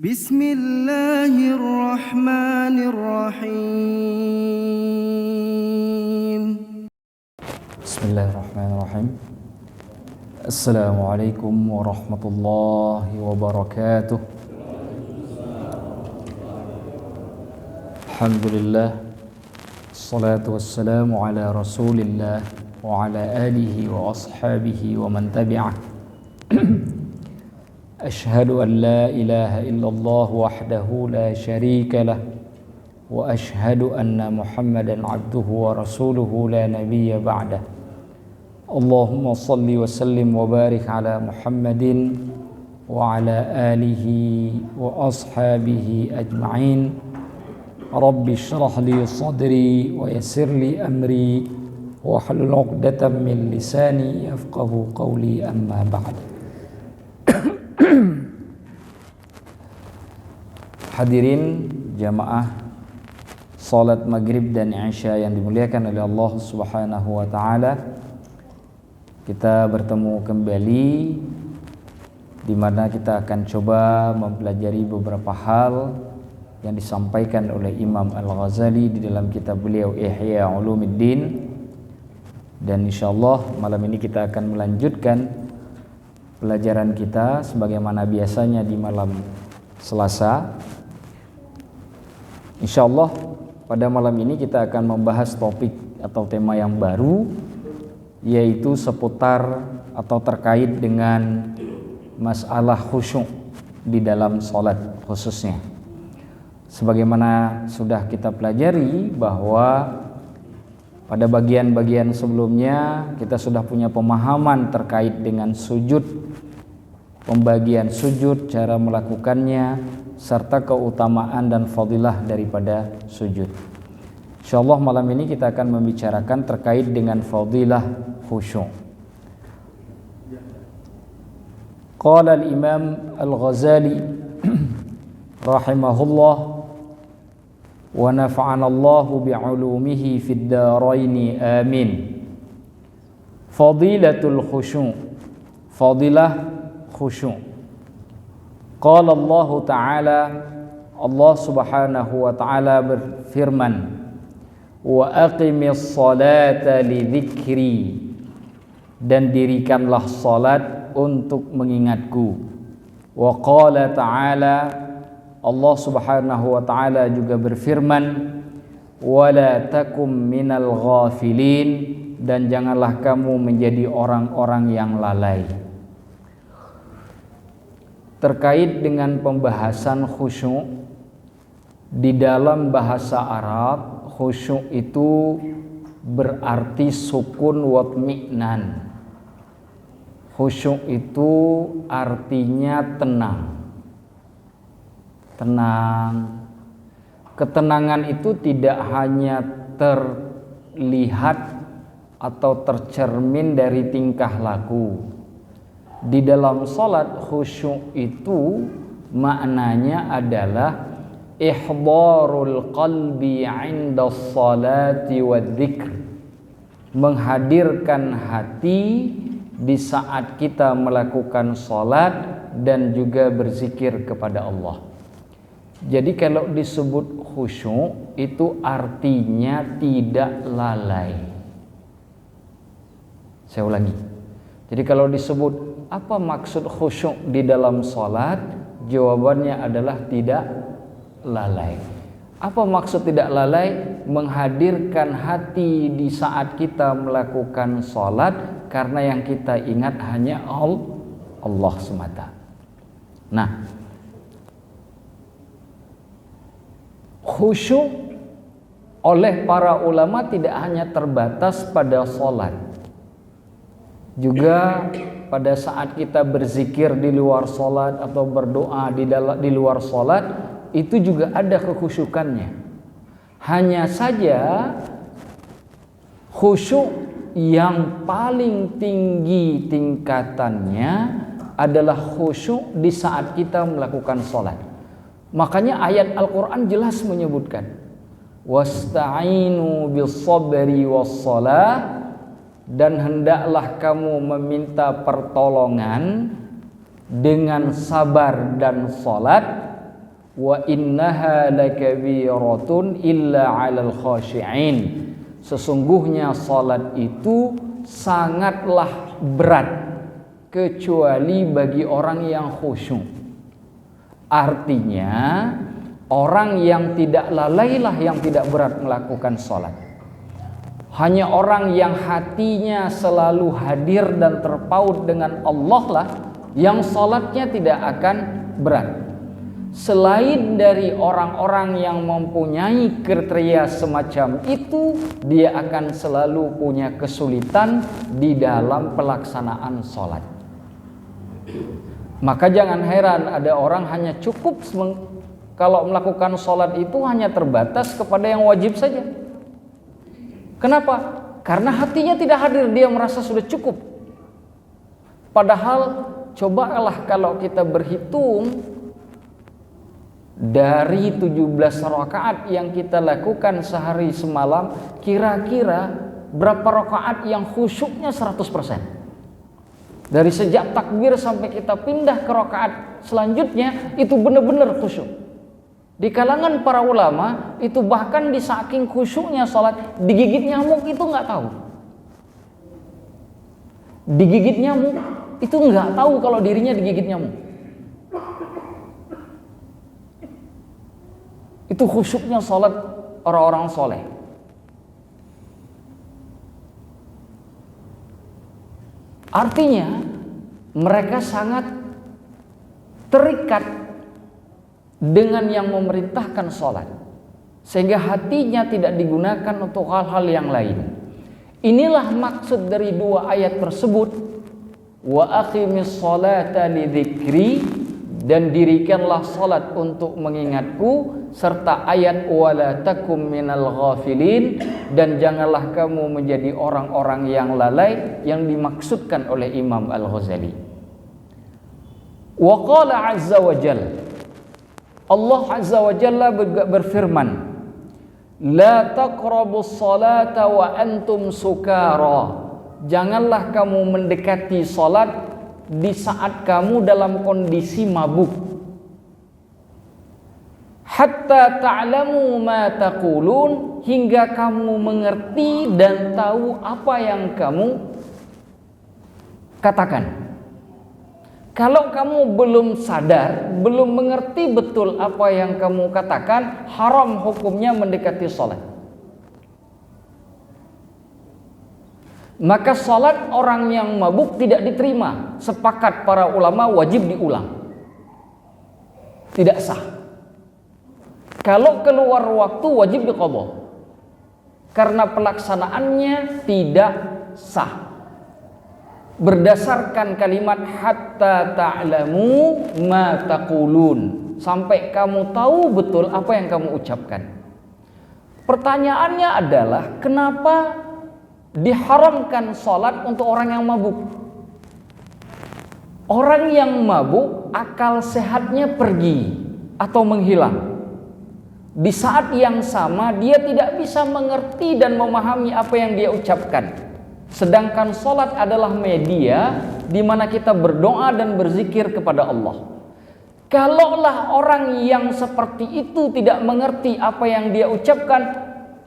Bismillahirrahmanirrahim. Bismillahirrahmanirrahim. Assalamualaikum warahmatullahi wabarakatuh. Alhamdulillah. Assalatu wassalamu ala rasulillah wa ala alihi wa ashabihi wa man tabi'ah. Ashhadu an la ilaha illallah wahdahu la syarika lah wa ashhadu anna Muhammadan abduhu wa rasuluhu la nabiyya ba'dah. Allahumma salli wa sallim wa barik ala Muhammadin wa ala alihi wa ashabihi ajma'in. Rabbi shrah li sadri wa yassir li amri wa hlul 'uqdatam min lisani yafqahu qawli, amma ba'd. Hadirin jamaah salat maghrib dan isya yang dimuliakan oleh Allah Subhanahu wa taala, kita bertemu kembali di mana kita akan coba mempelajari beberapa hal yang disampaikan oleh Imam Al-Ghazali di dalam kitab beliau Ihya Ulumuddin. Dan insyaallah malam ini kita akan melanjutkan pelajaran kita sebagaimana biasanya di malam Selasa. Insyaallah pada malam ini kita akan membahas topik atau tema yang baru, yaitu seputar atau terkait dengan masalah khusyuk di dalam salat khususnya. Sebagaimana sudah kita pelajari bahwa pada bagian-bagian sebelumnya kita sudah punya pemahaman terkait dengan sujud, pembagian sujud, cara melakukannya, serta keutamaan dan fadilah daripada sujud. Insyaallah malam ini kita akan membicarakan terkait dengan fadilah khusyuk. Qala al-Imam Al-Ghazali rahimahullah wa nafa'ana Allahu bi'ulumihi fid dharain amin. Fadilatul khusyuk, fadilah khusyuk. Qala Allah Ta'ala, Allah Subhanahu wa Ta'ala berfirman, wa aqimis salata li dzikri, dan dirikanlah salat untuk mengingatku. Wa qala ta'ala, Allah Subhanahu wa Ta'ala juga berfirman, wala takum minal ghafilin, dan janganlah kamu menjadi orang-orang yang lalai. Terkait dengan pembahasan khusyuk di dalam bahasa Arab, khusyuk itu berarti sukun watmi'nan. Khusyuk itu artinya tenang. Tenang. Ketenangan itu tidak hanya terlihat atau tercermin dari tingkah laku. Di dalam salat khusyuk itu maknanya adalah ihdharul qalbi 'inda sholati wadzikr, menghadirkan hati di saat kita melakukan salat dan juga berzikir kepada Allah. Jadi kalau disebut khusyuk itu artinya tidak lalai. Saya ulangi. Jadi kalau disebut apa maksud khusyuk di dalam salat? Jawabannya adalah tidak lalai. Apa maksud tidak lalai? Menghadirkan hati di saat kita melakukan salat, karena yang kita ingat hanya Allah semata. Nah, khusyuk oleh para ulama tidak hanya terbatas pada salat. Juga pada saat kita berzikir di luar salat atau berdoa di luar salat, itu juga ada kekhusyukannya. Hanya saja khusyuk yang paling tinggi tingkatannya adalah khusyuk di saat kita melakukan salat. Makanya ayat Al-Qur'an jelas menyebutkan, wasta'inu bis-sabri was-shalah, dan hendaklah kamu meminta pertolongan dengan sabar dan salat. wa innaha lakabiratun illa 'alal khashi'in. Sesungguhnya salat itu sangatlah berat kecuali bagi orang yang khusyuk. Artinya orang yang tidak lalailah yang tidak berat melakukan salat. Hanya orang yang hatinya selalu hadir dan terpaut dengan Allah lah yang salatnya tidak akan berat. Selain dari orang-orang yang mempunyai kriteria semacam itu, dia akan selalu punya kesulitan di dalam pelaksanaan sholat. Maka jangan heran ada orang hanya cukup kalau melakukan sholat itu hanya terbatas kepada yang wajib saja. Kenapa? Karena hatinya tidak hadir, dia merasa sudah cukup. Padahal cobalah kalau kita berhitung dari 17 rakaat yang kita lakukan sehari semalam, kira-kira berapa rakaat yang khusyuknya 100%? Dari sejak takbir sampai kita pindah ke rakaat selanjutnya, itu benar-benar khusyuk. Di kalangan para ulama, itu bahkan di saking khusyuknya sholat, digigit nyamuk itu nggak tahu. Digigit nyamuk, itu nggak tahu kalau dirinya digigit nyamuk. Itu khusyuknya sholat orang-orang soleh. Artinya mereka sangat terikat dengan yang memerintahkan sholat, sehingga hatinya tidak digunakan untuk hal-hal yang lain. Inilah maksud dari dua ayat tersebut. Wa aqimis sholata lidzikri, dan dirikanlah salat untuk mengingatku, serta ayat wala takum minal ghafilin, dan janganlah kamu menjadi orang-orang yang lalai yang dimaksudkan oleh Imam Al-Ghazali. Wa qala azza wa jalla, Allah azza wa jalla berfirman, la taqrabus salata wa antum sukara, janganlah kamu mendekati salat di saat kamu dalam kondisi mabuk. Hatta ta'lamu ma taqulun, hingga kamu mengerti dan tahu apa yang kamu katakan. Kalau kamu belum sadar, belum mengerti betul apa yang kamu katakan, haram hukumnya mendekati salat. Maka salat orang yang mabuk tidak diterima. Sepakat para ulama wajib diulang. Tidak sah. Kalau keluar waktu wajib diqadha. Karena pelaksanaannya tidak sah. Berdasarkan kalimat hatta ta'lamu ma taqulun, sampai kamu tahu betul apa yang kamu ucapkan. Pertanyaannya adalah kenapa diharamkan sholat untuk orang yang mabuk? Orang yang mabuk akal sehatnya pergi atau menghilang. Di saat yang sama dia tidak bisa mengerti dan memahami apa yang dia ucapkan. Sedangkan sholat adalah media di mana kita berdoa dan berzikir kepada Allah. Kalaulah orang yang seperti itu tidak mengerti apa yang dia ucapkan,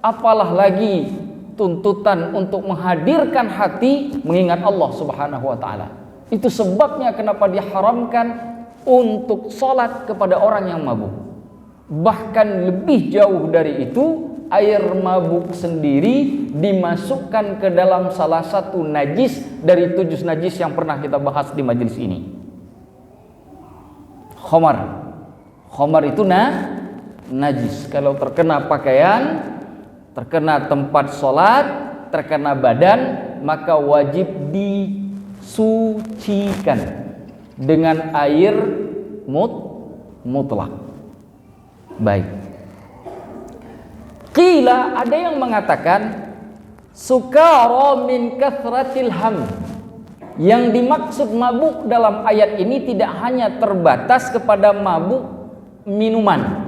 apalah lagi tuntutan untuk menghadirkan hati mengingat Allah Subhanahu wa taala. Itu sebabnya kenapa diharamkan untuk sholat kepada orang yang mabuk. Bahkan lebih jauh dari itu, air mabuk sendiri dimasukkan ke dalam salah satu najis dari 7 najis yang pernah kita bahas di majelis ini. Khamar. Khamar itu najis. Kalau terkena pakaian, terkena tempat sholat, terkena badan, maka wajib disucikan dengan air mutlak. Baik. Qila, ada yang mengatakan sukara min kathratil ham. Yang dimaksud mabuk dalam ayat ini tidak hanya terbatas kepada mabuk minuman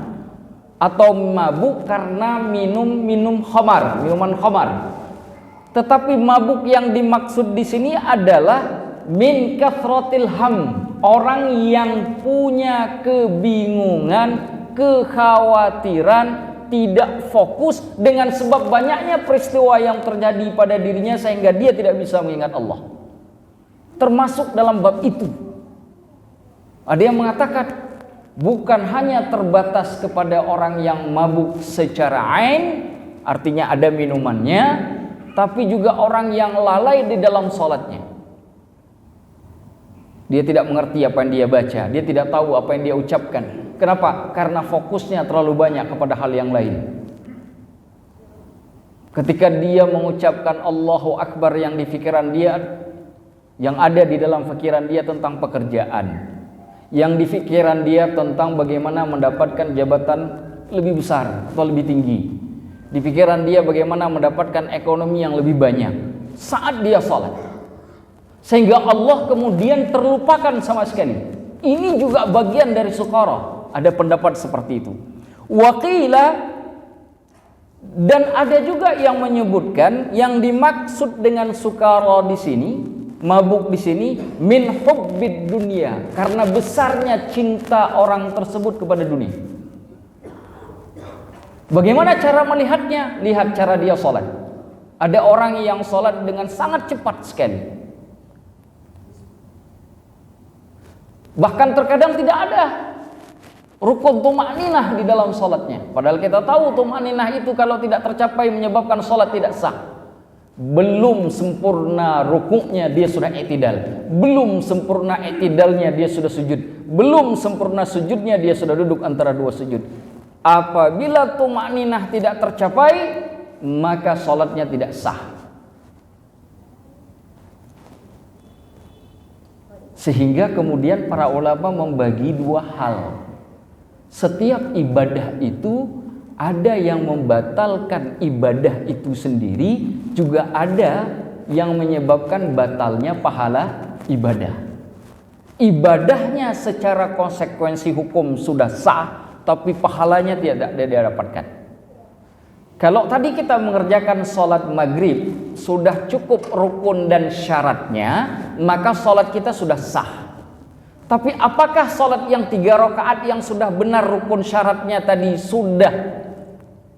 atau mabuk karena minum khamar, minuman khamar. Tetapi mabuk yang dimaksud di sini adalah min kathratil ham, orang yang punya kebingungan kekhawatiran, tidak fokus dengan sebab banyaknya peristiwa yang terjadi pada dirinya sehingga dia tidak bisa mengingat Allah. Termasuk dalam bab itu. Ada yang mengatakan bukan hanya terbatas kepada orang yang mabuk secara ain, artinya ada minumannya, tapi juga orang yang lalai di dalam sholatnya. Dia tidak mengerti apa yang dia baca, dia tidak tahu apa yang dia ucapkan. Kenapa? Karena fokusnya terlalu banyak kepada hal yang lain. Ketika dia mengucapkan Allahu Akbar, yang di pikiran dia, yang ada di dalam pikiran dia tentang pekerjaan, yang di pikiran dia tentang bagaimana mendapatkan jabatan lebih besar atau lebih tinggi, di pikiran dia bagaimana mendapatkan ekonomi yang lebih banyak saat dia sholat, sehingga Allah kemudian terlupakan sama sekali. Ini juga bagian dari sukara. Ada pendapat seperti itu. Waqila, dan ada juga yang menyebutkan yang dimaksud dengan sukara di sini, mabuk di sini, min hubbid dunia, karena besarnya cinta orang tersebut kepada dunia. Bagaimana cara melihatnya? Lihat cara dia sholat. Ada orang yang sholat dengan sangat cepat sekali. Bahkan terkadang tidak ada rukun tumakninah di dalam sholatnya. Padahal kita tahu tumakninah itu kalau tidak tercapai menyebabkan sholat tidak sah. Belum sempurna rukuknya dia sudah i'tidal, belum sempurna i'tidalnya dia sudah sujud, belum sempurna sujudnya dia sudah duduk antara dua sujud. Apabila tumakninah tidak tercapai, maka sholatnya tidak sah. Sehingga kemudian para ulama membagi dua hal. Setiap ibadah itu ada yang membatalkan ibadah itu sendiri, juga ada yang menyebabkan batalnya pahala ibadah. Ibadahnya secara konsekuensi hukum sudah sah, tapi pahalanya tidak dia dapatkan. Kalau tadi kita mengerjakan sholat maghrib sudah cukup rukun dan syaratnya, maka sholat kita sudah sah. Tapi apakah sholat yang 3 rakaat yang sudah benar rukun syaratnya tadi sudah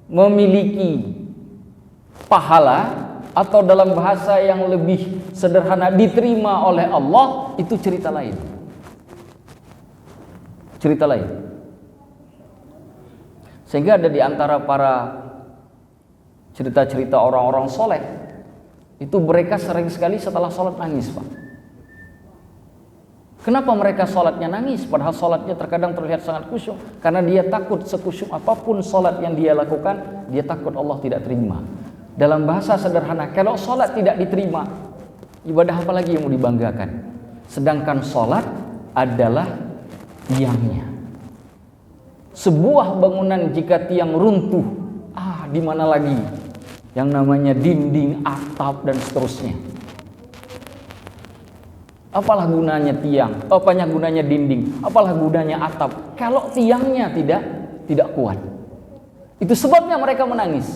memiliki pahala, atau dalam bahasa yang lebih sederhana diterima oleh Allah, itu cerita lain. Cerita lain. Sehingga ada di antara para cerita-cerita orang-orang soleh, itu mereka sering sekali setelah sholat nangis, Pak. Kenapa mereka sholatnya nangis? Padahal sholatnya terkadang terlihat sangat khusyuk. Karena dia takut sekhusyuk apapun sholat yang dia lakukan, dia takut Allah tidak terima. Dalam bahasa sederhana, kalau sholat tidak diterima, ibadah apa lagi yang mau dibanggakan? Sedangkan sholat adalah tiangnya. Sebuah bangunan jika tiang runtuh, di mana lagi yang namanya dinding, atap dan seterusnya? Apalah gunanya tiang? Apanya gunanya dinding? Apalah gunanya atap kalau tiangnya tidak kuat? Itu sebabnya mereka menangis.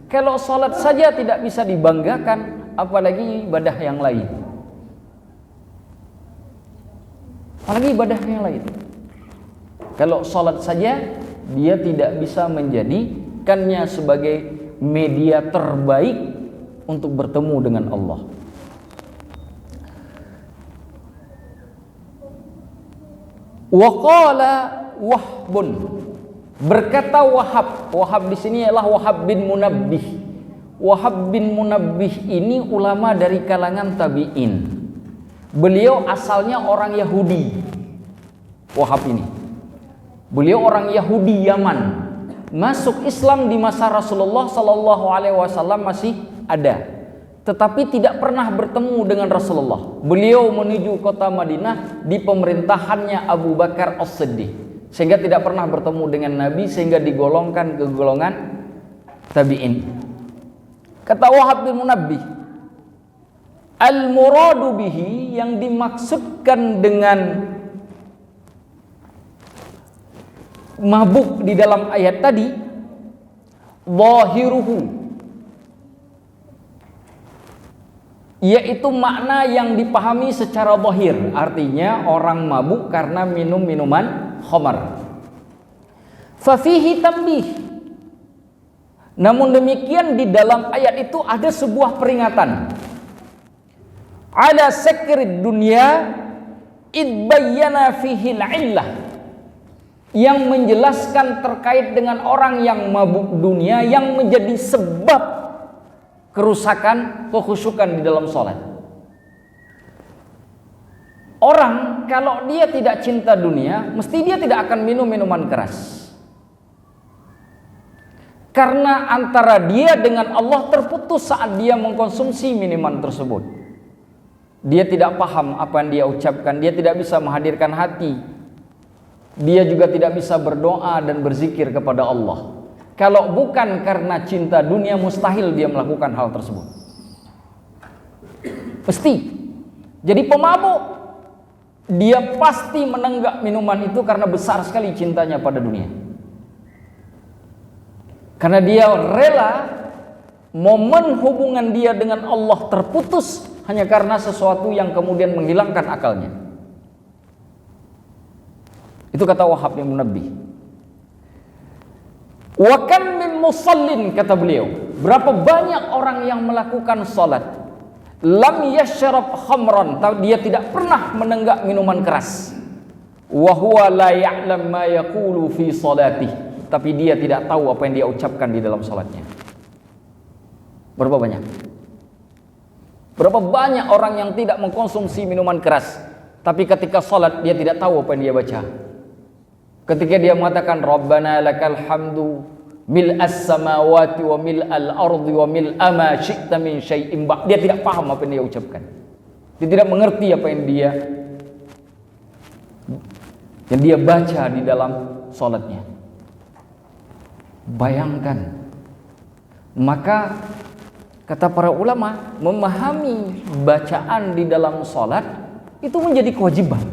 Kalau sholat saja tidak bisa dibanggakan, apalagi ibadah yang lain. Apalagi ibadah yang lain. Kalau sholat saja dia tidak bisa menjadikannya sebagai media terbaik untuk bertemu dengan Allah. Waqala Wahbun, berkata Wahab. Wahab di sini ialah Wahab bin Munabbih. Wahab bin Munabbih ini ulama dari kalangan tabi'in. Beliau asalnya orang Yahudi. Wahab ini, beliau orang Yahudi Yaman. Masuk Islam di masa Rasulullah Sallallahu Alaihi Wasallam masih ada, tetapi tidak pernah bertemu dengan Rasulullah. Beliau menuju kota Madinah di pemerintahannya Abu Bakar As-Siddiq, sehingga tidak pernah bertemu dengan Nabi, sehingga digolongkan ke golongan tabi'in. Kata Wahab bin Munabbih, al-muradu bihi, yang dimaksudkan dengan mabuk di dalam ayat tadi, zahiruhu, yaitu makna yang dipahami secara zahir, artinya orang mabuk karena minum minuman khamar. Fafihi tambih. Namun demikian di dalam ayat itu ada sebuah peringatan. Ala sakrid dunya id bayyana fihi al-illah, yang menjelaskan terkait dengan orang yang mabuk dunia yang menjadi sebab kerusakan kekhusyukan di dalam salat. Orang kalau dia tidak cinta dunia, mesti dia tidak akan minum minuman keras. Karena antara dia dengan Allah terputus saat dia mengkonsumsi minuman tersebut. Dia tidak paham apa yang dia ucapkan, dia tidak bisa menghadirkan hati. Dia juga tidak bisa berdoa dan berzikir kepada Allah. Kalau bukan karena cinta dunia, mustahil dia melakukan hal tersebut. Pasti. Jadi pemabuk, dia pasti menenggak minuman itu karena besar sekali cintanya pada dunia. Karena dia rela momen hubungan dia dengan Allah terputus hanya karena sesuatu yang kemudian menghilangkan akalnya. Itu kata Wahab bin Munabbih. Wa kam min musallin, kata beliau, berapa banyak orang yang melakukan salat lam yashrab khamran, dia tidak pernah menenggak minuman keras, wa huwa la ya'lam ma yaqulu fi salatih, tapi dia tidak tahu apa yang dia ucapkan di dalam salatnya. Berapa banyak? Berapa banyak orang yang tidak mengkonsumsi minuman keras, tapi ketika salat dia tidak tahu apa yang dia baca. Ketika dia mengatakan Rabbana lakal hamdu mil'as samawati wa mil'al ardi wa mil'a ma syi'ta min syai'in ba', dia tidak paham apa yang dia ucapkan. Dia tidak mengerti apa yang dia baca di dalam salatnya. Bayangkan. Maka kata para ulama, memahami bacaan di dalam salat itu menjadi kewajiban,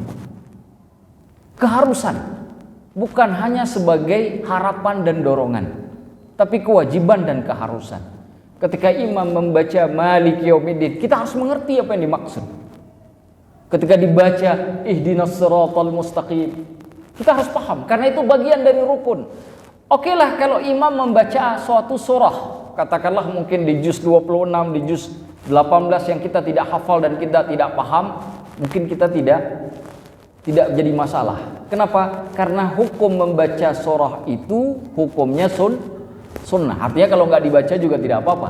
keharusan. Bukan hanya sebagai harapan dan dorongan, tapi kewajiban dan keharusan. Ketika imam membaca Maliki Yaumiddin, kita harus mengerti apa yang dimaksud. Ketika dibaca Ihdinas Siratal Mustaqim, kita harus paham, karena itu bagian dari rukun. Oke lah kalau imam membaca suatu surah, katakanlah mungkin di juz 26, di juz 18 yang kita tidak hafal dan kita tidak paham, mungkin kita tidak jadi masalah. Kenapa? Karena hukum membaca surah itu hukumnya sunnah. Artinya kalau nggak dibaca juga tidak apa-apa.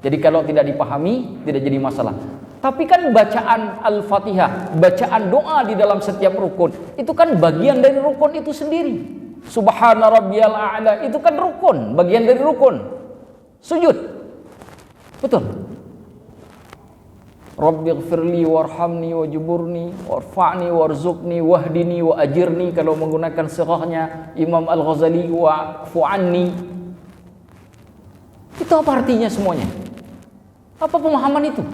Jadi kalau tidak dipahami tidak jadi masalah. Tapi kan bacaan Al-Fatihah, bacaan doa di dalam setiap rukun, itu kan bagian dari rukun itu sendiri. Subhana rabbiyal a'la, itu kan rukun, bagian dari rukun. Sujud. Betul. Rabbighfirli warhamni wajburni warfa'ni warzuqni wahdini wa ajirni, kalau menggunakan sirahnya Imam Al-Ghazali, wa'fu anni. Itu apa artinya semuanya? Apa pemahaman itu?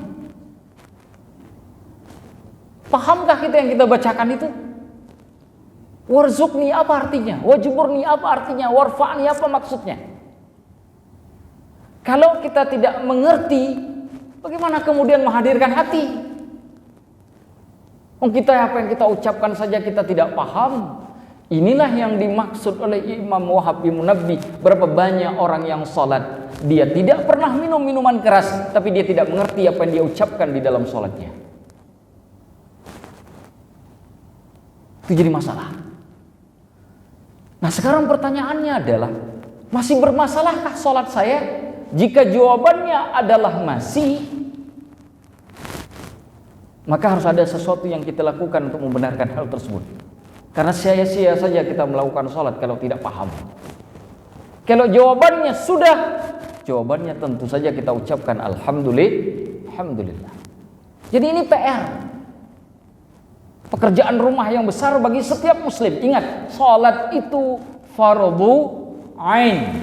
Pahamkah kita yang kita bacakan itu? Warzuqni apa artinya? Wajburni apa artinya? Warfa'ni apa maksudnya? Kalau kita tidak mengerti, bagaimana kemudian menghadirkan hati? Kita apa yang kita ucapkan saja kita tidak paham. Inilah yang dimaksud oleh Imam Wahab bin Munabbih. Berapa banyak orang yang salat, dia tidak pernah minum minuman keras, tapi dia tidak mengerti apa yang dia ucapkan di dalam salatnya. Itu jadi masalah. Nah sekarang pertanyaannya adalah, masih bermasalahkah salat saya? Jika jawabannya adalah masih, maka harus ada sesuatu yang kita lakukan untuk membenarkan hal tersebut. Karena sia-sia saja kita melakukan sholat kalau tidak paham. Kalau jawabannya sudah, jawabannya tentu saja kita ucapkan Alhamdulillah. Jadi ini PR, pekerjaan rumah yang besar bagi setiap muslim. Ingat, sholat itu fardu ain,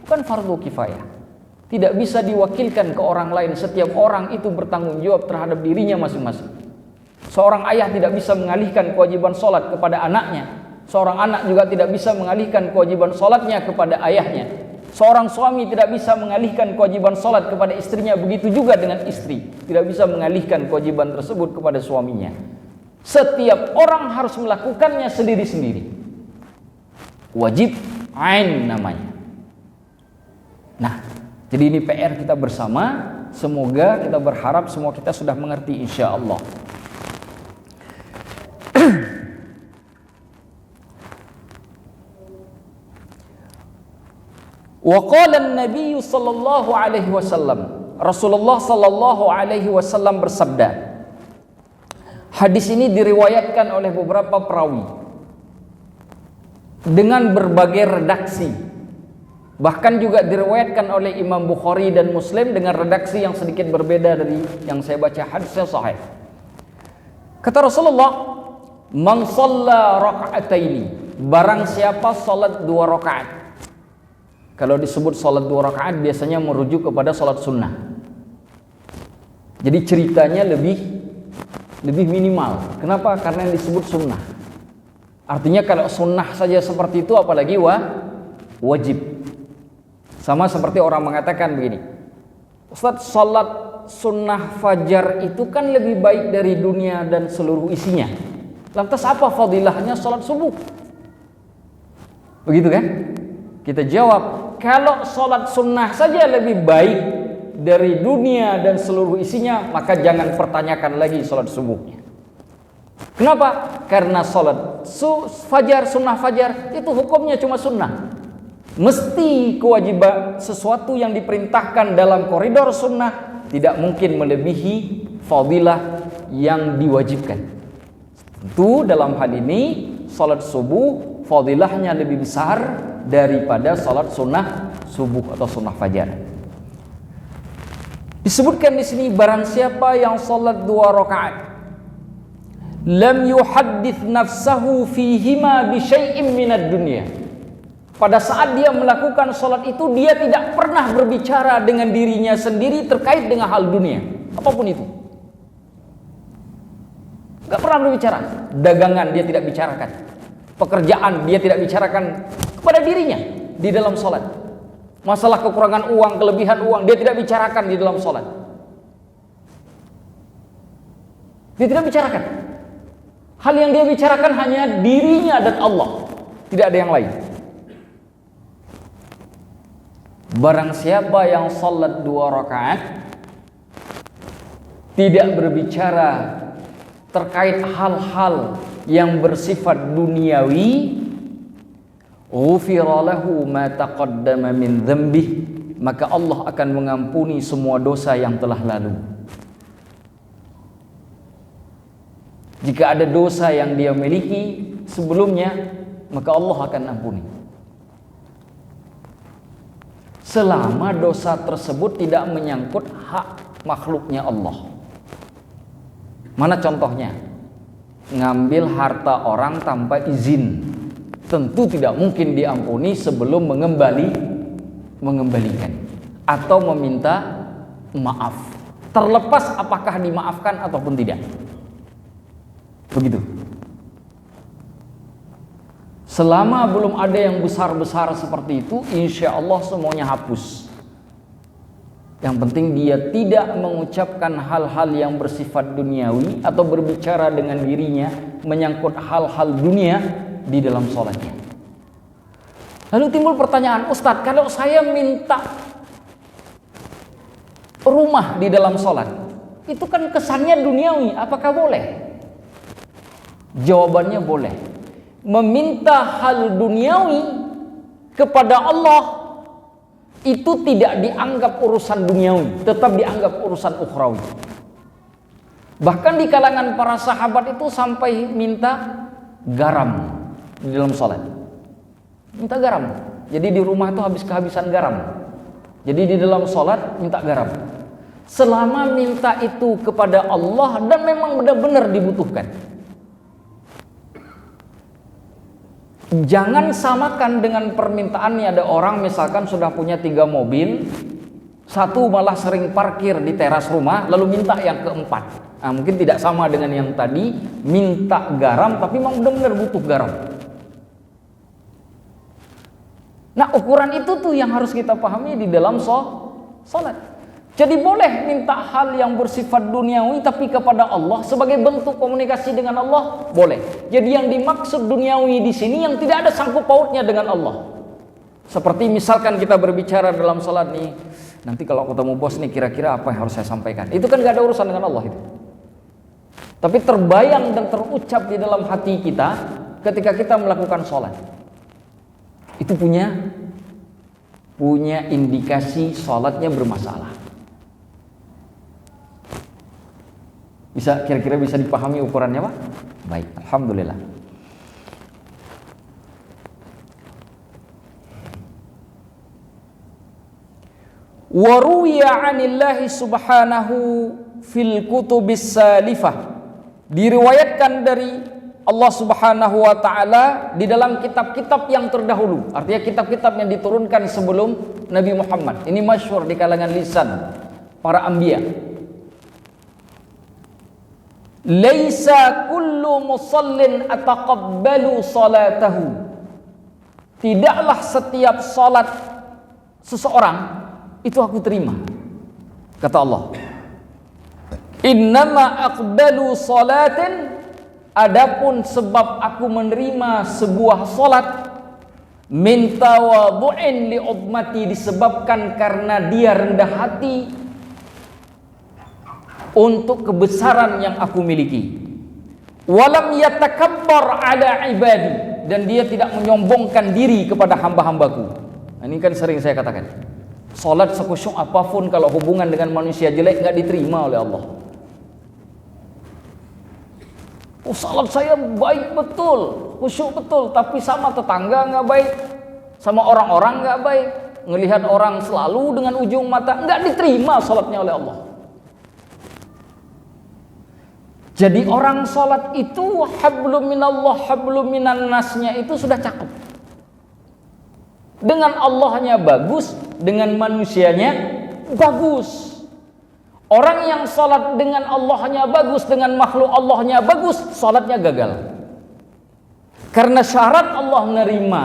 bukan fardu kifayah. Tidak bisa diwakilkan ke orang lain. Setiap orang itu bertanggung jawab terhadap dirinya masing-masing. Seorang ayah tidak bisa mengalihkan kewajiban sholat kepada anaknya. Seorang anak juga tidak bisa mengalihkan kewajiban sholatnya kepada ayahnya. Seorang suami tidak bisa mengalihkan kewajiban sholat kepada istrinya. Begitu juga dengan istri, tidak bisa mengalihkan kewajiban tersebut kepada suaminya. Setiap orang harus melakukannya sendiri-sendiri. Wajib Ain namanya. Nah, jadi ini PR kita bersama. Semoga kita berharap semua kita sudah mengerti insya Allah. Wa qala an-nabiy sallallahu alaihi wasallam, Rasulullah sallallahu alaihi wasallam bersabda. Hadis ini diriwayatkan oleh beberapa perawi dengan berbagai redaksi. Bahkan juga diriwayatkan oleh Imam Bukhari dan Muslim dengan redaksi yang sedikit berbeda dari yang saya baca, hadisnya sahih. Kata Rasulullah, "Man shalla raka'ataini," barang siapa salat 2 rakaat. Kalau disebut salat 2 rakaat biasanya merujuk kepada salat sunnah. Jadi ceritanya lebih minimal. Kenapa? Karena yang disebut sunnah. Artinya kalau sunnah saja seperti itu, apalagi wajib. Sama seperti orang mengatakan begini, Ustaz, salat sunnah fajar itu kan lebih baik dari dunia dan seluruh isinya. Lantas apa fadilahnya salat subuh? Begitu kan? Kita jawab, kalau salat sunnah saja lebih baik dari dunia dan seluruh isinya, maka jangan pertanyakan lagi salat subuhnya. Kenapa? Karena salat fajar, sunnah fajar itu hukumnya cuma sunnah. Mesti kewajiban sesuatu yang diperintahkan dalam koridor sunnah tidak mungkin melebihi fadilah yang diwajibkan. Tentu dalam hal ini salat subuh fadilahnya lebih besar daripada salat sunnah subuh atau sunnah fajar. Disebutkan di sini, barang siapa yang salat 2 rakaat lam yuhaddits nafsahu fihima bi syai'in minad dunya. Pada saat dia melakukan salat itu, dia tidak pernah berbicara dengan dirinya sendiri terkait dengan hal dunia, apapun itu. Gak pernah berbicara. Dagangan dia tidak bicarakan, pekerjaan dia tidak bicarakan kepada dirinya di dalam salat. Masalah kekurangan uang, kelebihan uang, dia tidak bicarakan di dalam salat. Dia tidak bicarakan. Hal yang dia bicarakan hanya dirinya dan Allah, tidak ada yang lain. Barang siapa yang salat 2 rakaat tidak berbicara terkait hal-hal yang bersifat duniawi, ghufira lahu ma taqaddama min dzambih, maka Allah akan mengampuni semua dosa yang telah lalu. Jika ada dosa yang dia miliki sebelumnya, maka Allah akan ampuni. Selama dosa tersebut tidak menyangkut hak makhluknya Allah. Mana contohnya? Ngambil harta orang tanpa izin, tentu tidak mungkin diampuni sebelum mengembalikan atau meminta maaf, terlepas apakah dimaafkan ataupun tidak. Begitu. Selama belum ada yang besar-besar seperti itu, insya Allah semuanya hapus. Yang penting dia tidak mengucapkan hal-hal yang bersifat duniawi atau berbicara dengan dirinya menyangkut hal-hal dunia di dalam sholatnya. Lalu timbul pertanyaan, Ustadz, kalau saya minta rumah di dalam sholat, itu kan kesannya duniawi, apakah boleh? Jawabannya boleh. Meminta hal duniawi kepada Allah itu tidak dianggap urusan duniawi, tetap dianggap urusan ukhrawi. Bahkan di kalangan para sahabat itu sampai minta garam di dalam salat. Minta garam. Jadi di rumah itu habis kehabisan garam. Jadi di dalam salat minta garam. Selama minta itu kepada Allah dan memang benar-benar dibutuhkan. Jangan samakan dengan permintaannya. Ada orang misalkan sudah punya 3 mobil, 1 malah sering parkir di teras rumah, lalu minta yang keempat. Nah, mungkin tidak sama dengan yang tadi, minta garam tapi memang benar-benar butuh garam. Nah, ukuran itu tuh yang harus kita pahami di dalam salat. Jadi boleh minta hal yang bersifat duniawi tapi kepada Allah sebagai bentuk komunikasi dengan Allah, boleh. Jadi yang dimaksud duniawi di sini yang tidak ada sangkut pautnya dengan Allah. Seperti misalkan kita berbicara dalam salat nih, nanti kalau ketemu bos nih kira-kira apa yang harus saya sampaikan. Itu kan gak ada urusan dengan Allah itu. Tapi terbayang dan terucap di dalam hati kita ketika kita melakukan sholat. Itu punya indikasi sholatnya bermasalah. Kira-kira bisa dipahami ukurannya, Pak? Baik, alhamdulillah. Wa ruwiya 'anillahi subhanahu fil kutubis salifah. Diriwayatkan dari Allah Subhanahu wa taala di dalam kitab-kitab yang terdahulu. Artinya kitab-kitab yang diturunkan sebelum Nabi Muhammad. Ini masyhur di kalangan lisan para anbiya. Laisa kullu musallin ataqabbalu salatahu. Tidaklah setiap salat seseorang itu aku terima. Kata Allah. Innama aqbalu salatin, adapun sebab aku menerima sebuah salat min tawadhu'in li ummati, disebabkan karena dia rendah hati untuk kebesaran yang aku miliki. Walam yatakabbar ala ibadi, dan dia tidak menyombongkan diri kepada hamba-hambaku. Ini kan sering saya katakan, salat sekhusyuk apapun kalau hubungan dengan manusia jelek nggak diterima oleh Allah. Salat saya baik betul, khusyuk betul, tapi sama tetangga nggak baik, sama orang-orang nggak baik, ngelihat orang selalu dengan ujung mata, nggak diterima salatnya oleh Allah. Jadi orang salat itu hablum minallah, hablum minan nasnya itu sudah cakep. Dengan Allahnya bagus, dengan manusianya bagus. Orang yang salat dengan Allahnya bagus, dengan makhluk Allahnya bagus, salatnya gagal. Karena syarat Allah menerima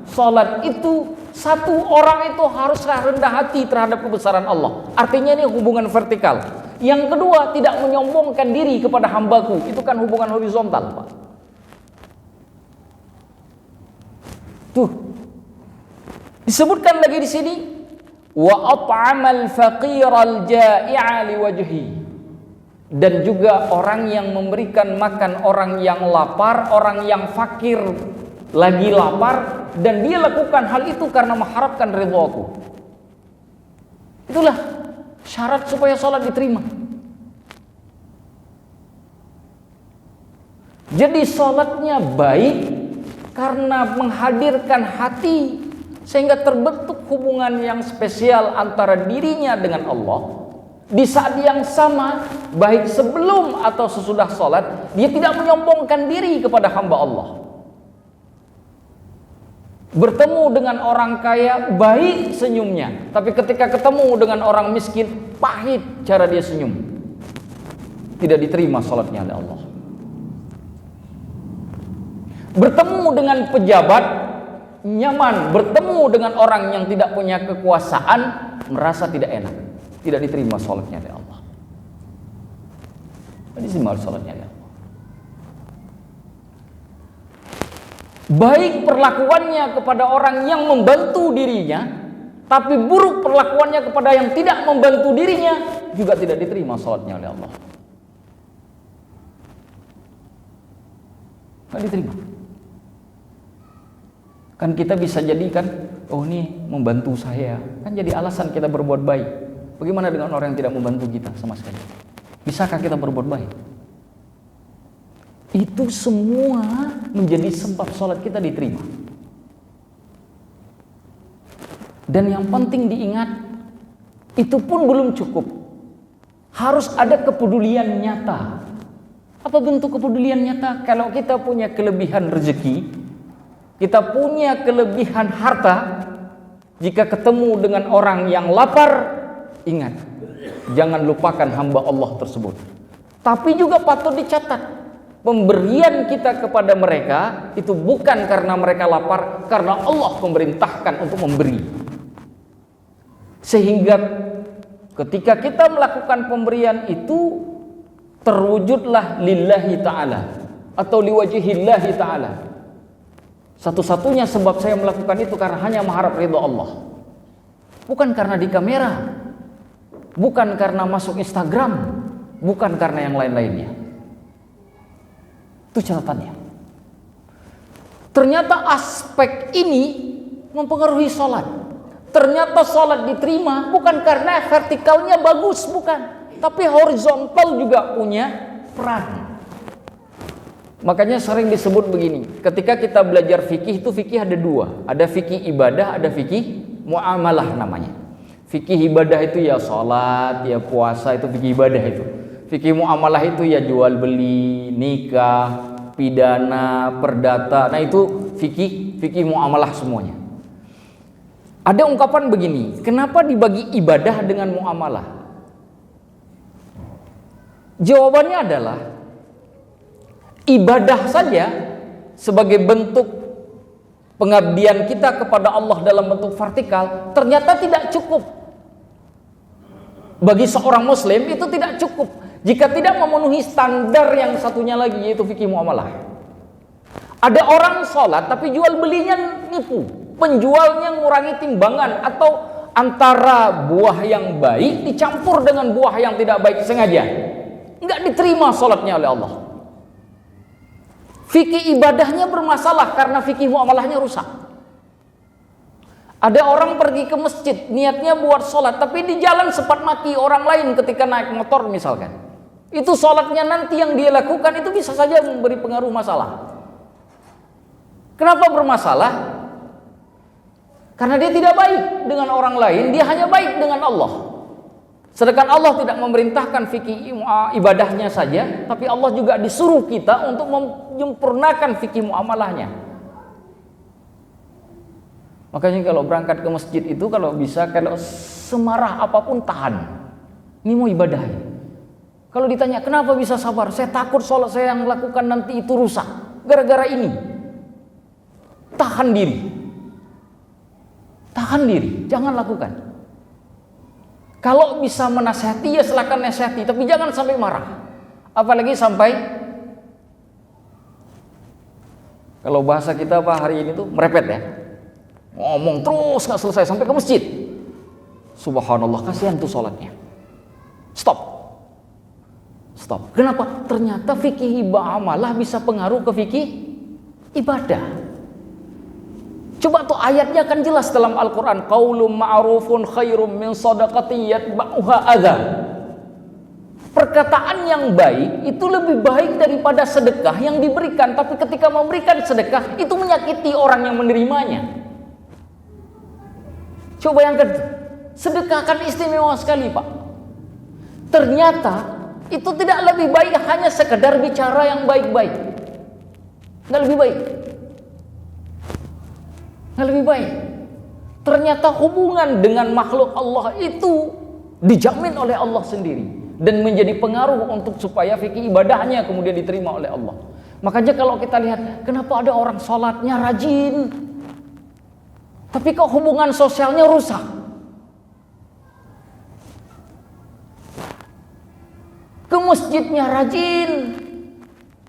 salat itu, satu orang itu harus rendah hati terhadap kebesaran Allah. Artinya ini hubungan vertikal. Yang kedua, tidak menyombongkan diri kepada hambaku. Itu kan hubungan horizontal, Pak. Tuh. Disebutkan lagi di sini, wa at'amal faqiral ja'i'a liwajhi, dan juga orang yang memberikan makan orang yang lapar, orang yang fakir lagi lapar, dan dia lakukan hal itu karena mengharapkan ridhoku. Itulah syarat supaya sholat diterima. Jadi sholatnya baik karena menghadirkan hati, sehingga terbentuk hubungan yang spesial antara dirinya dengan Allah. Di saat yang sama, baik sebelum atau sesudah sholat, dia tidak menyombongkan diri kepada hamba Allah. Bertemu dengan orang kaya, baik senyumnya, tapi ketika ketemu dengan orang miskin, pahit cara dia senyum. Tidak diterima sholatnya oleh Allah. Bertemu dengan pejabat, nyaman. Bertemu dengan orang yang tidak punya kekuasaan, merasa tidak enak, tidak diterima sholatnya oleh Allah. Tidak diterima sholatnya oleh Allah. Baik perlakuannya kepada orang yang membantu dirinya, tapi buruk perlakuannya kepada yang tidak membantu dirinya, juga tidak diterima sholatnya oleh Allah. Tidak diterima. Kan kita bisa jadikan, oh ini membantu saya, kan jadi alasan kita berbuat baik. Bagaimana dengan orang yang tidak membantu kita sama sekali? Bisakah kita berbuat baik? Itu semua menjadi sebab sholat kita diterima. Dan yang penting diingat, itu pun belum cukup. Harus ada kepedulian nyata. Apa bentuk kepedulian nyata? Kalau kita punya kelebihan rezeki, kita punya kelebihan harta, jika ketemu dengan orang yang lapar, ingat, jangan lupakan hamba Allah tersebut. Tapi juga patut dicatat, pemberian kita kepada mereka itu bukan karena mereka lapar, karena Allah memerintahkan untuk memberi. Sehingga ketika kita melakukan pemberian itu, terwujudlah lillahi ta'ala atau liwajihillahi ta'ala. Satu-satunya sebab saya melakukan itu karena hanya mengharap ridho Allah. Bukan karena di kamera, bukan karena masuk Instagram, bukan karena yang lain-lainnya. Itu catatannya. Ternyata aspek ini mempengaruhi sholat. Ternyata sholat diterima bukan karena vertikalnya bagus, bukan. Tapi horizontal juga punya peran. Makanya sering disebut begini, ketika kita belajar fikih itu fikih ada dua. Ada fikih ibadah, ada fikih muamalah namanya. Fikih ibadah itu ya sholat, ya puasa, itu fikih ibadah itu. Fikih muamalah itu ya jual beli, nikah, pidana, perdata. Nah itu fikih muamalah semuanya. Ada ungkapan begini, kenapa dibagi ibadah dengan muamalah? Jawabannya adalah ibadah saja sebagai bentuk pengabdian kita kepada Allah dalam bentuk vertikal ternyata tidak cukup. Bagi seorang muslim itu tidak cukup jika tidak memenuhi standar yang satunya lagi, yaitu fikih muamalah. Ada orang sholat tapi jual belinya nipu, penjualnya ngurangi timbangan, atau antara buah yang baik dicampur dengan buah yang tidak baik sengaja, nggak diterima sholatnya oleh Allah. Fikih ibadahnya bermasalah karena fikih muamalahnya rusak. Ada orang pergi ke masjid niatnya buat sholat, tapi di jalan sempat maki orang lain ketika naik motor misalkan. Itu sholatnya nanti yang dia lakukan itu bisa saja memberi pengaruh masalah. Kenapa bermasalah? Karena dia tidak baik dengan orang lain, dia hanya baik dengan Allah. Sedangkan Allah tidak memerintahkan fikih ibadahnya saja, tapi Allah juga disuruh kita untuk menyempurnakan fikih muamalahnya. Makanya kalau berangkat ke masjid itu kalau bisa, kalau semarah apapun tahan. Ini mau ibadah ya. Kalau ditanya kenapa bisa sabar, saya takut sholat saya yang lakukan nanti itu rusak gara-gara ini. Tahan diri. Tahan diri, jangan lakukan. Kalau bisa menasihati ya silakan nasihati, tapi jangan sampai marah. Apalagi sampai, kalau bahasa kita apa hari ini tuh merepet ya. Ngomong terus nggak selesai sampai ke masjid. Subhanallah, kasihan tuh sholatnya. Stop. Kenapa? Ternyata fikih muamalah bisa pengaruh ke fikih ibadah. Coba tuh ayatnya kan jelas dalam Al-Quran, qaulun ma'rufun khairum min shadaqatin yatba'uha adza. Perkataan yang baik itu lebih baik daripada sedekah yang diberikan, tapi ketika memberikan sedekah itu menyakiti orang yang menerimanya. Coba bayangkan, sedekah kan istimewa sekali Pak. Ternyata itu tidak lebih baik hanya sekedar bicara yang baik-baik. Nggak lebih baik. Nggak lebih baik. Ternyata hubungan dengan makhluk Allah itu dijamin oleh Allah sendiri dan menjadi pengaruh untuk supaya fikih ibadahnya kemudian diterima oleh Allah. Makanya kalau kita lihat, kenapa ada orang sholatnya rajin tapi kok hubungan sosialnya rusak? Ke masjidnya rajin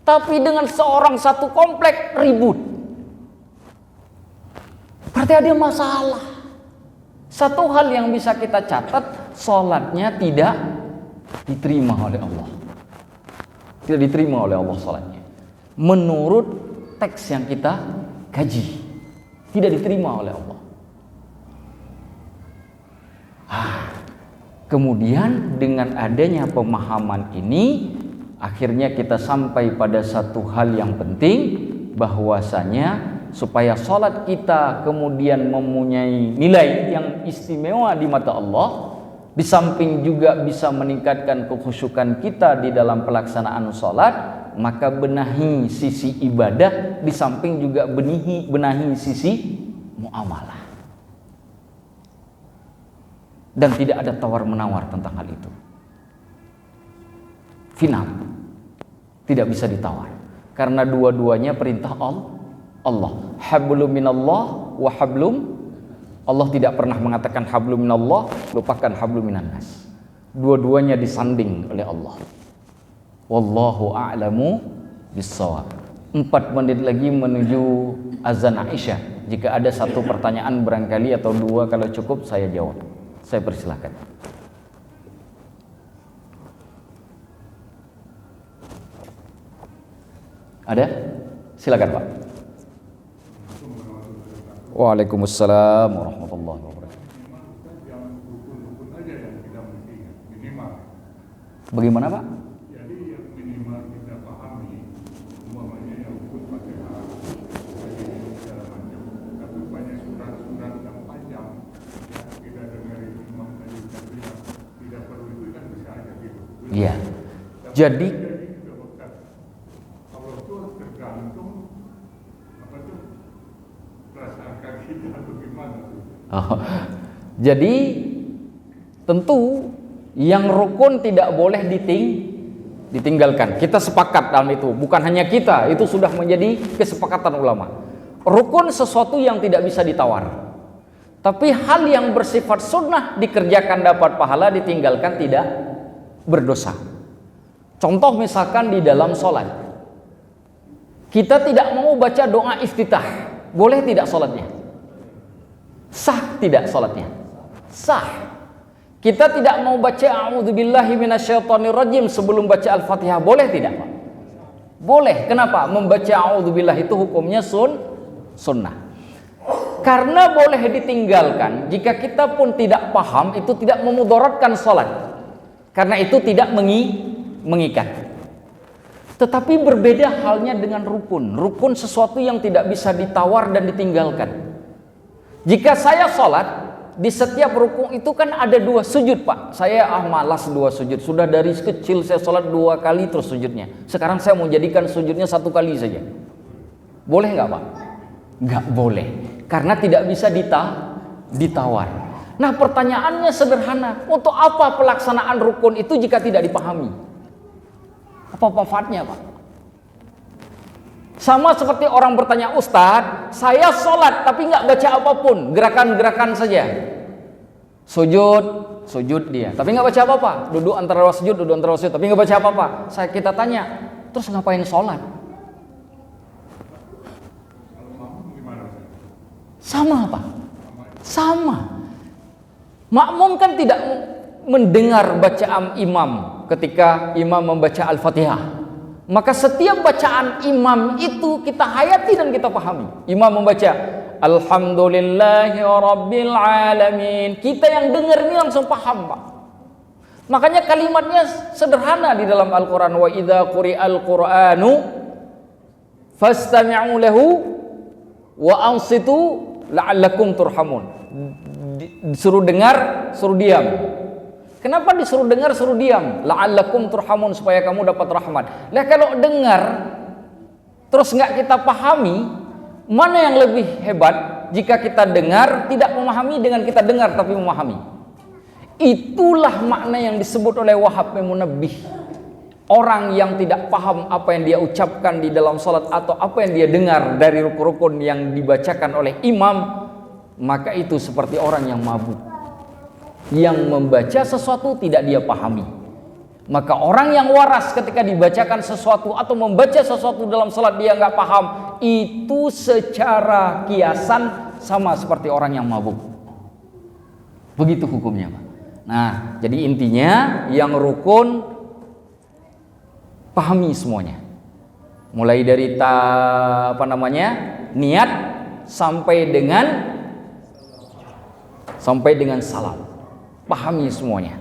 tapi dengan seorang satu komplek ribut. Berarti ada masalah. Satu hal yang bisa kita catat, sholatnya tidak diterima oleh Allah. Tidak diterima oleh Allah sholatnya. Menurut teks yang kita kaji, tidak diterima oleh Allah. Kemudian dengan adanya pemahaman ini, akhirnya kita sampai pada satu hal yang penting, bahwasanya supaya sholat kita kemudian mempunyai nilai yang istimewa di mata Allah, di samping juga bisa meningkatkan kekhusyukan kita di dalam pelaksanaan sholat, maka benahi sisi ibadah, di samping juga benahi sisi muamalah. Dan tidak ada tawar-menawar tentang hal itu. Final, tidak bisa ditawar, karena dua-duanya perintah Allah. Hablum minallah wa hablum. Allah tidak pernah mengatakan hablum minallah, lupakan hablum minannas. Dua-duanya disanding oleh Allah. Wallahu a'lamu bissawab. 4 menit lagi menuju azan Aisyah. Jika ada satu pertanyaan barangkali atau 2, kalau cukup saya jawab. Saya persilahkan. Ada? Silakan Pak. Waalaikumsalam warahmatullahi wabarakatuh. Bagaimana Pak? Jadi yang minimal kita pahami, umpamanya yang rukun Fatihah, segala macam. Tapi banyak surat-surat yang panjang yang kita dengar imam tadi bilang tidak perlu itu kan bisa aja gitu. Iya. Jadi juga bekas. Kalau itu tergantung apa tuh perasaan kita atau gimana tuh. Jadi tentu yang rukun tidak boleh ditinggalkan. Kita sepakat dalam itu. Bukan hanya kita, itu sudah menjadi kesepakatan ulama. Rukun sesuatu yang tidak bisa ditawar. Tapi hal yang bersifat sunnah dikerjakan dapat pahala, ditinggalkan tidak berdosa. Contoh misalkan di dalam sholat, kita tidak mau baca doa iftitah, boleh tidak sholatnya? Sah tidak sholatnya? Sah. Kita tidak mau baca a'udzubillahi minasyaitonirrajim sebelum baca Al-Fatihah, boleh tidak Pak? Boleh. Kenapa? Membaca a'udzubillah itu hukumnya sunnah. Karena boleh ditinggalkan, jika kita pun tidak paham, itu tidak memudaratkan sholat. Karena itu tidak mengikat. Tetapi berbeda halnya dengan rukun. Rukun sesuatu yang tidak bisa ditawar dan ditinggalkan. Jika saya sholat, di setiap rukun itu kan ada 2 sujud Pak. Saya malas 2 sujud. Sudah dari kecil saya sholat 2 kali terus sujudnya. Sekarang saya mau jadikan sujudnya 1 kali saja. Boleh nggak Pak? Nggak boleh. Karena tidak bisa ditawar. Nah pertanyaannya sederhana. Untuk apa pelaksanaan rukun itu jika tidak dipahami? Apa manfaatnya Pak? Sama seperti orang bertanya, Ustadz, saya sholat tapi nggak baca apapun, gerakan-gerakan saja. Sujud dia, tapi nggak baca apa-apa. Duduk antara 2 sujud, tapi nggak baca apa-apa. Kita tanya, terus ngapain sholat? Sama apa? Sama. Makmum kan tidak mendengar bacaan imam ketika imam membaca Al-Fatihah. Maka setiap bacaan imam itu kita hayati dan kita pahami. Imam membaca Alhamdulillahi Rabbil Alamin. Kita yang dengar ini langsung paham Pak. Makanya kalimatnya sederhana di dalam Al-Quran. Wa idza quri'al Qur'anu fastami'u lahu wa ansitu la'allakum turhamun. Disuruh dengar, suruh diam. Kenapa disuruh dengar, suruh diam? La'allakum turhamun, supaya kamu dapat rahmat. Nah kalau dengar terus nggak kita pahami, mana yang lebih hebat? Jika kita dengar tidak memahami dengan kita dengar tapi memahami. Itulah makna yang disebut oleh Wahab bin Munabbih. Orang yang tidak paham apa yang dia ucapkan di dalam salat atau apa yang dia dengar dari rukun-rukun yang dibacakan oleh imam, maka itu seperti orang yang mabuk. Yang membaca sesuatu tidak dia pahami. Maka orang yang waras ketika dibacakan sesuatu atau membaca sesuatu dalam salat dia nggak paham, itu secara kiasan sama seperti orang yang mabuk. Begitu hukumnya Pak. Nah jadi intinya yang rukun pahami semuanya. Mulai dari niat sampai dengan salam. Pahami semuanya.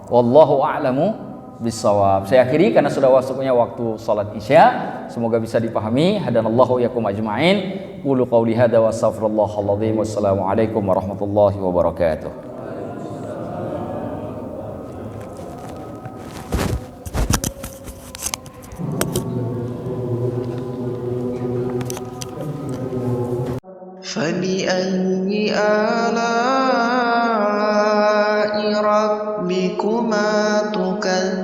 Wallahu a'lamu bissawab. Saya akhiri karena sudah masuknya waktu salat Isya. Semoga bisa dipahami. Hadanallahu yakum ajma'in. Qulu qawli hadza wa astaghfirullahal azim. Wassalamualaikum warahmatullahi wabarakatuh. فبأي آلاء ربكما تكذبان